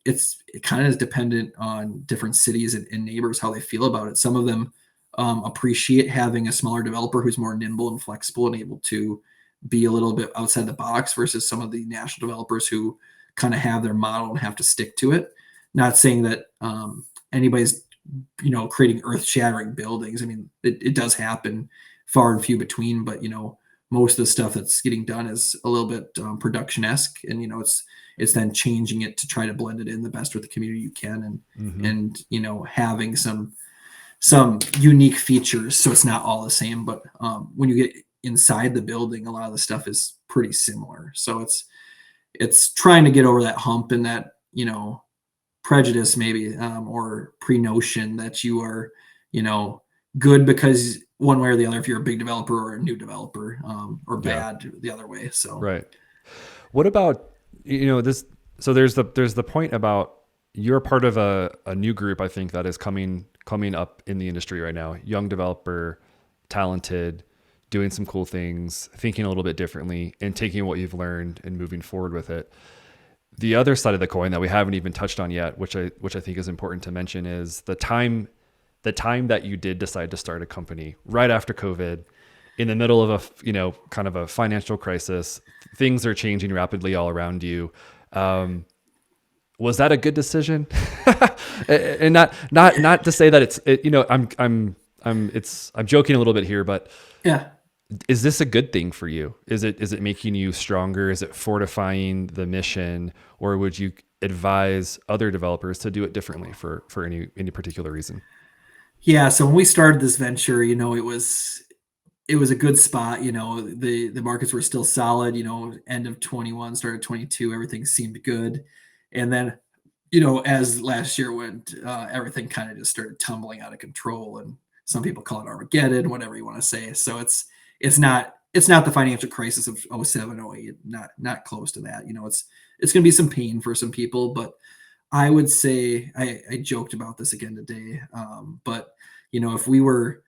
it kind of is dependent on different cities and neighbors, how they feel about it. Some of them appreciate having a smaller developer who's more nimble and flexible and able to be a little bit outside the box versus some of the national developers who kind of have their model and have to stick to it. Not saying that anybody's, creating earth-shattering buildings. I mean, it does happen, far and few between, but, most of the stuff that's getting done is a little bit production-esque, and, it's then changing it to try to blend it in the best with the community you can, and having some unique features so it's not all the same. But when you get inside the building, a lot of the stuff is pretty similar. So it's trying to get over that hump and that, prejudice maybe, or pre-notion that you are, good because one way or the other, if you're a big developer or a new developer, or bad the other way. So, right. What about, this? So there's the point about you're part of a new group, I think, that is coming up in the industry right now. Young developer, talented, doing some cool things, thinking a little bit differently, and taking what you've learned and moving forward with it. The other side of the coin that we haven't even touched on yet, which I think is important to mention, is the time that you did decide to start a company right after COVID, in the middle of a kind of a financial crisis. Things are changing rapidly all around you. Was that a good decision? And not to say that I'm joking a little bit here, but yeah. Is this a good thing for you? Is it making you stronger? Is it fortifying the mission? Or would you advise other developers to do it differently for any particular reason? Yeah. So when we started this venture, it was a good spot. The markets were still solid, end of 21, started 22, everything seemed good. And then, as last year went, everything kind of just started tumbling out of control, and some people call it Armageddon, whatever you want to say. So it's not the financial crisis of 07, 08, not close to that. It's going to be some pain for some people, but I would say, I joked about this again today. But if we were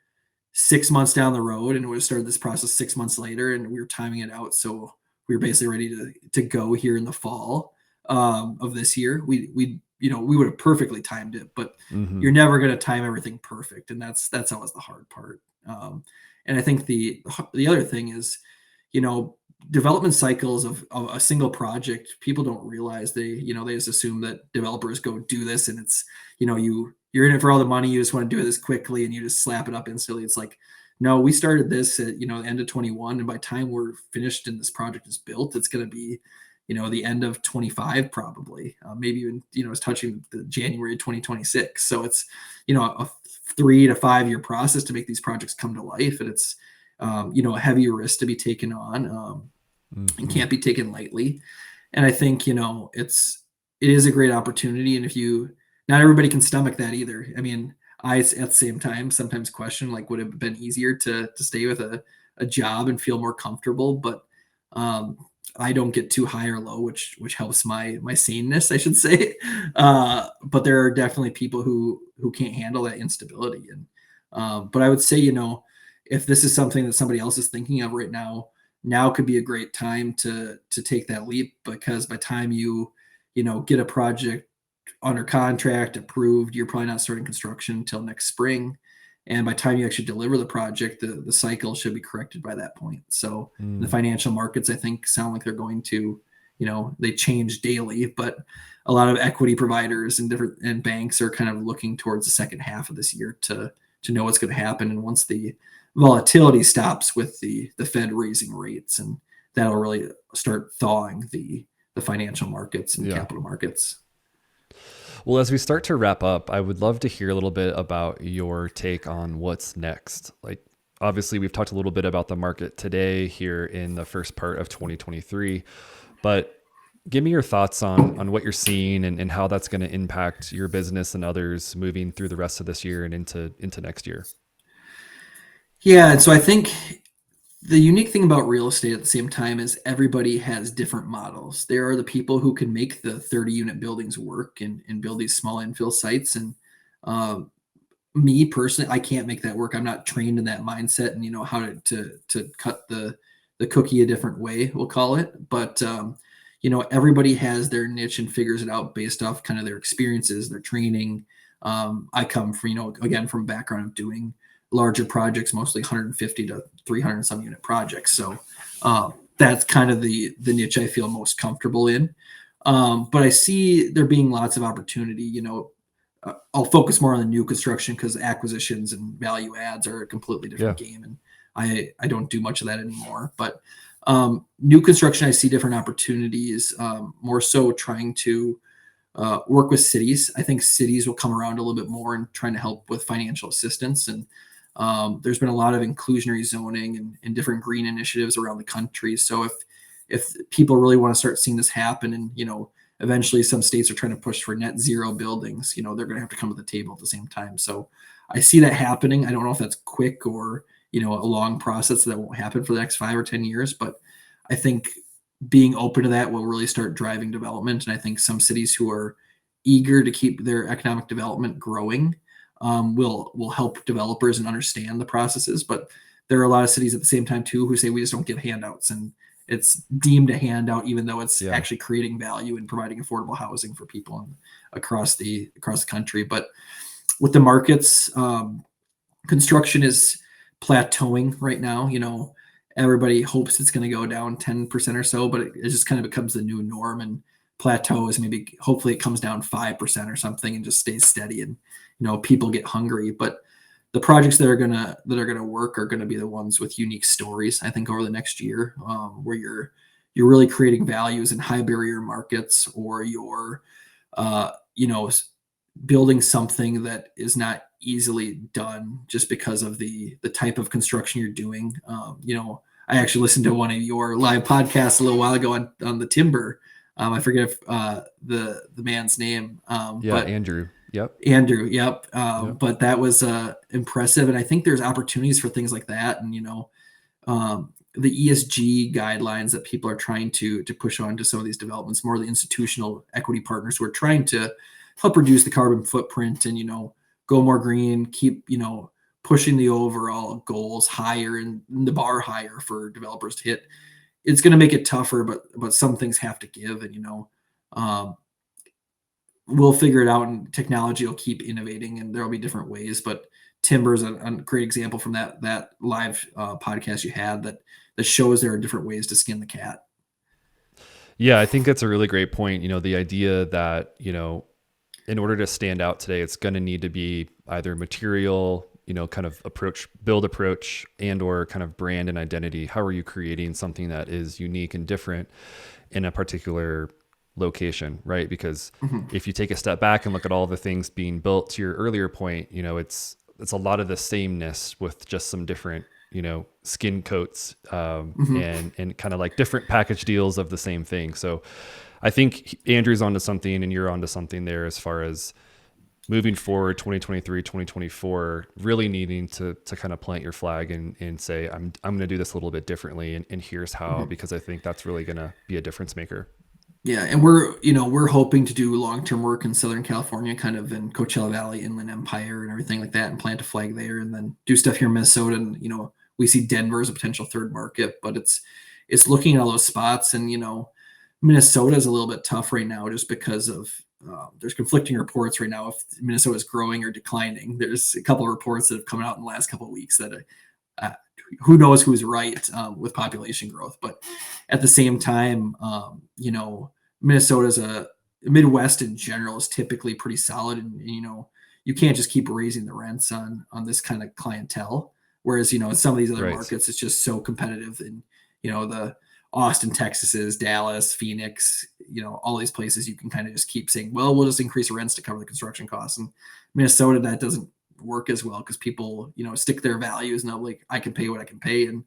6 months down the road and we started this process 6 months later and we were timing it out, so we were basically ready to go here in the fall of this year, we would have perfectly timed it. But you're never going to time everything perfect, and that's always the hard part. And I think the other thing is, development cycles of a single project, people don't realize they just assume that developers go do this and it's, you're in it for all the money. You just want to do this quickly and you just slap it up instantly. It's like, no, we started this at, the end of 21. And by the time we're finished and this project is built, it's going to be, the end of 25, probably, maybe even, it's touching the January 2026. So it's, a 3 to 5 year process to make these projects come to life. And it's, a heavy risk to be taken on, and can't be taken lightly. And I think, it is a great opportunity. And not everybody can stomach that either. I mean, I, at the same time, sometimes question, like, would it have been easier to stay with a job and feel more comfortable? But, I don't get too high or low, which helps my saneness, I should say. But there are definitely people who can't handle that instability. And, but I would say, if this is something that somebody else is thinking of right now, now could be a great time to take that leap, because by the time you get a project under contract approved, you're probably not starting construction until next spring. And by the time you actually deliver the project, the cycle should be corrected by that point. So the financial markets, I think, sound like they're going to, they change daily, but a lot of equity providers and banks are kind of looking towards the second half of this year to know what's going to happen. And once the volatility stops with the Fed raising rates, and that'll really start thawing the financial markets and capital markets. Well, as we start to wrap up, I would love to hear a little bit about your take on what's next. Like, obviously, we've talked a little bit about the market today here in the first part of 2023, but give me your thoughts on what you're seeing and how that's going to impact your business and others moving through the rest of this year and into next year. Yeah, and so I think the unique thing about real estate at the same time is everybody has different models. There are the people who can make the 30-unit buildings work and build these small infill sites. And me personally, I can't make that work. I'm not trained in that mindset and how to cut the cookie a different way, we'll call it. But everybody has their niche and figures it out based off kind of their experiences, their training. I come from, again, from a background of doing larger projects, mostly 150 to 300 some unit projects. So that's kind of the niche I feel most comfortable in. But I see there being lots of opportunity. I'll focus more on the new construction because acquisitions and value adds are a completely different game. And I don't do much of that anymore. But new construction, I see different opportunities, more so trying to work with cities. I think cities will come around a little bit more and trying to help with financial assistance. And there's been a lot of inclusionary zoning and different green initiatives around the country. So if people really want to start seeing this happen, and eventually some states are trying to push for net zero buildings, they're going to have to come to the table at the same time. So I see that happening. I don't know if that's quick or a long process that won't happen for the next 5 or 10 years, but I think being open to that will really start driving development. And I think some cities who are eager to keep their economic development growing will help developers and understand the processes. But there are a lot of cities at the same time too who say we just don't give handouts, and it's deemed a handout even though it's actually creating value and providing affordable housing for people across the country. But with the markets, construction is plateauing right now. Everybody hopes it's going to go down 10% or so, but it just kind of becomes the new norm, and plateau is maybe, hopefully it comes down 5% or something and just stays steady, and people get hungry. But the projects that are gonna work are gonna be the ones with unique stories, I think, over the next year, where you're really creating values in high barrier markets, or you're building something that is not easily done just because of the type of construction you're doing. I actually listened to one of your live podcasts a little while ago on the timber. I forget if the man's name. But Andrew. Yep. Andrew. Yep. But that was impressive. And I think there's opportunities for things like that. And, the ESG guidelines that people are trying to push on to some of these developments, more the institutional equity partners who are trying to help reduce the carbon footprint and, go more green, keep, pushing the overall goals higher and the bar higher for developers to hit. It's going to make it tougher, but some things have to give, and we'll figure it out, and technology will keep innovating, and there'll be different ways. But timber is a great example from that live podcast you had that shows there are different ways to skin the cat. Yeah, I think that's a really great point. The idea that in order to stand out today, it's going to need to be either material, kind of build approach, and or kind of brand and identity. How are you creating something that is unique and different in a particular location, right? Because if you take a step back and look at all the things being built, to your earlier point, it's a lot of the sameness with just some different, skin coats, and kind of like different package deals of the same thing. So I think Andrew's onto something and you're onto something there as far as moving forward, 2023, 2024, really needing to kind of plant your flag and say, I'm going to do this a little bit differently. And here's how, because I think that's really going to be a difference maker. Yeah. And we're hoping to do long-term work in Southern California, kind of in Coachella Valley, Inland Empire and everything like that, and plant a flag there, and then do stuff here in Minnesota. And, we see Denver as a potential third market, but it's it's looking at all those spots. And, Minnesota is a little bit tough right now just because of there's conflicting reports right now if Minnesota is growing or declining. There's a couple of reports that have come out in the last couple of weeks that uh, who knows who's right with population growth. But at the same time, Minnesota's Midwest in general is typically pretty solid, and you can't just keep raising the rents on this kind of clientele. Whereas in some of these other markets, it's just so competitive, and the Austin, Texas's, Dallas, Phoenix, all these places you can kind of just keep saying, well, we'll just increase the rents to cover the construction costs. And Minnesota, that doesn't work as well because people, stick their values and they're like, I can pay what I can pay. And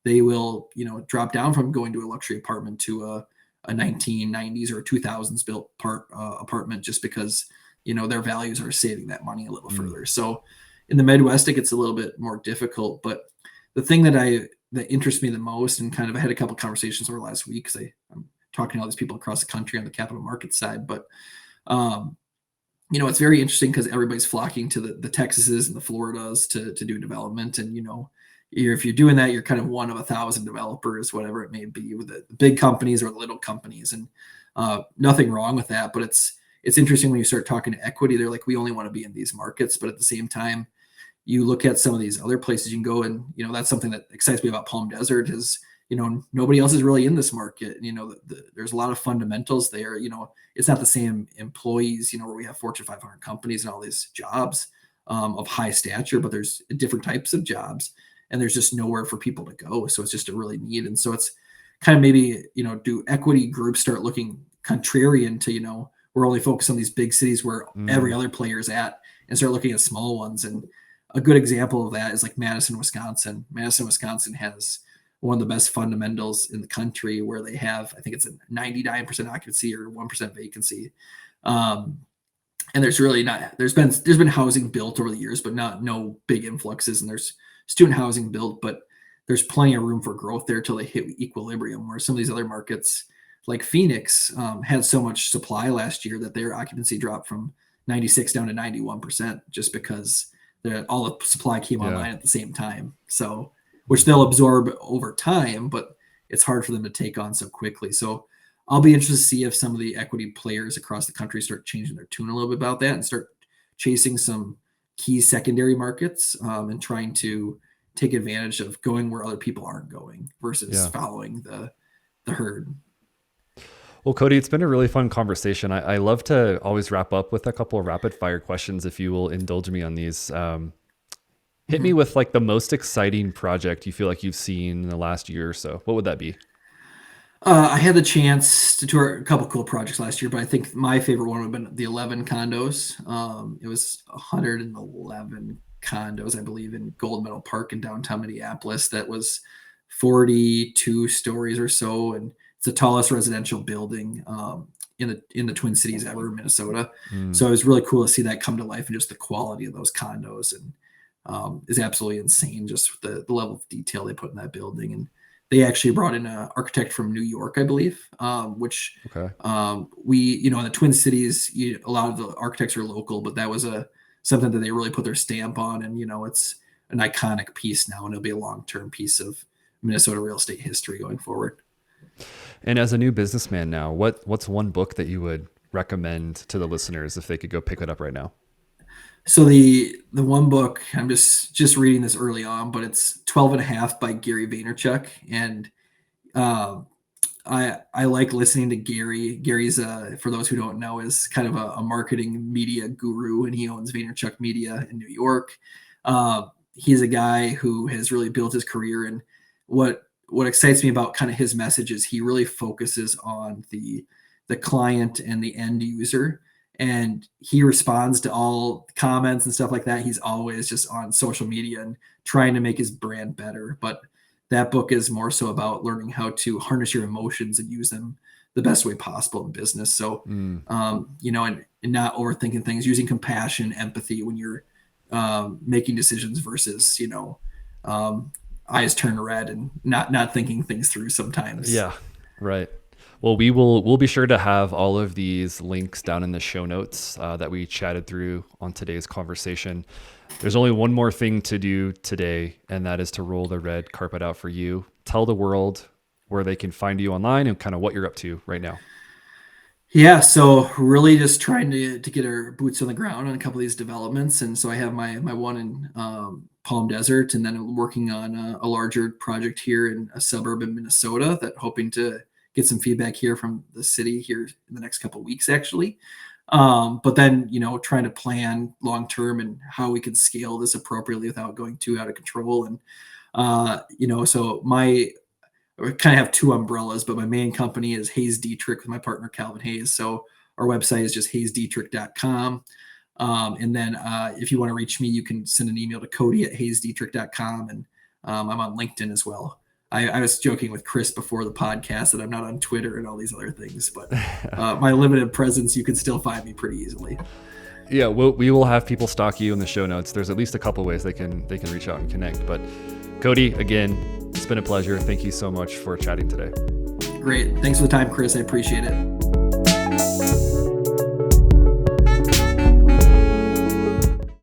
they will, drop down from going to a luxury apartment to a 1990s or a 2000s built apartment just because, their values are saving that money a little further. So in the Midwest, it gets a little bit more difficult. But the thing that interests me the most, and kind of I had a couple of conversations over last week because I'm talking to all these people across the country on the capital market side, but it's very interesting because everybody's flocking to the Texases and the Floridas to do development. And, if you're doing that, you're kind of one of 1,000 developers, whatever it may be, with the big companies or the little companies. And nothing wrong with that. But it's interesting when you start talking to equity, they're like, we only want to be in these markets. But at the same time, you look at some of these other places you can go, and, that's something that excites me about Palm Desert is, nobody else is really in this market. And, there's a lot of fundamentals there. It's not the same employees, where we have Fortune 500 companies and all these jobs of high stature, but there's different types of jobs, and there's just nowhere for people to go. So it's just a really neat. And so it's kind of maybe, do equity groups start looking contrarian to, we're only focused on these big cities where every other player is at, and start looking at small ones. And a good example of that is like Madison, Wisconsin. Madison, Wisconsin has one of the best fundamentals in the country, where they have, I think it's a 99% occupancy or 1% vacancy. And there's really not, there's been housing built over the years, but no big influxes. And there's student housing built, but there's plenty of room for growth there till they hit equilibrium, where some of these other markets like Phoenix had so much supply last year that their occupancy dropped from 96 down to 91% just because all the supply came online at the same time. So, which they'll absorb over time, but it's hard for them to take on so quickly. So I'll be interested to see if some of the equity players across the country start changing their tune a little bit about that and start chasing some key secondary markets and trying to take advantage of going where other people aren't going versus following the herd. Well, Cody, it's been a really fun conversation. I love to always wrap up with a couple of rapid fire questions, if you will indulge me on these. Hit me with like the most exciting project you feel like you've seen in the last year or so. What would that be? I had the chance to tour a couple cool projects last year, but I think my favorite one would have been the 11 condos. It was 111 condos, I believe, in Gold Medal Park in downtown Minneapolis. That was 42 stories or so, and it's the tallest residential building in the Twin Cities ever in Minnesota. So it was really cool to see that come to life, and just the quality of those condos and is absolutely insane. Just the level of detail they put in that building. And they actually brought in an architect from New York, I believe, which we, in the Twin Cities, a lot of the architects are local, but that was something that they really put their stamp on. And, it's an iconic piece now, and it'll be a long-term piece of Minnesota real estate history going forward. And as a new businessman now, what's one book that you would recommend to the listeners if they could go pick it up right now? So the one book, I'm just reading this early on, but it's 12 and a Half by Gary Vaynerchuk. And I like listening to Gary. Gary's, for those who don't know, is kind of a marketing media guru, and he owns Vaynerchuk Media in New York. He's a guy who has really built his career. And what excites me about kind of his message is he really focuses on the client and the end user. And he responds to all comments and stuff like that. He's always just on social media and trying to make his brand better. But that book is more so about learning how to harness your emotions and use them the best way possible in business. So, and not overthinking things, using compassion, empathy when you're making decisions versus, eyes turn red and not thinking things through sometimes. Yeah, right. Well, we'll be sure to have all of these links down in the show notes that we chatted through on today's conversation. There's only one more thing to do today, and that is to roll the red carpet out for you. Tell the world where they can find you online and kind of what you're up to right now. Yeah, so really just trying to get our boots on the ground on a couple of these developments. And so I have my one in Palm Desert, and then I'm working on a larger project here in a suburb in Minnesota that hoping to get some feedback here from the city here in the next couple of weeks, actually. But then, trying to plan long term and how we can scale this appropriately without going too out of control. And, so I kind of have two umbrellas, but my main company is Hayes Dietrich with my partner, Calvin Hayes. So our website is just hayesdietrich.com. And then if you want to reach me, you can send an email to cody@hayesdietrich.com. And I'm on LinkedIn as well. I was joking with Chris before the podcast that I'm not on Twitter and all these other things, but my limited presence, you can still find me pretty easily. Yeah, we will have people stalk you in the show notes. There's at least a couple ways they can reach out and connect. But Cody, again, it's been a pleasure. Thank you so much for chatting today. Great. Thanks for the time, Chris. I appreciate it.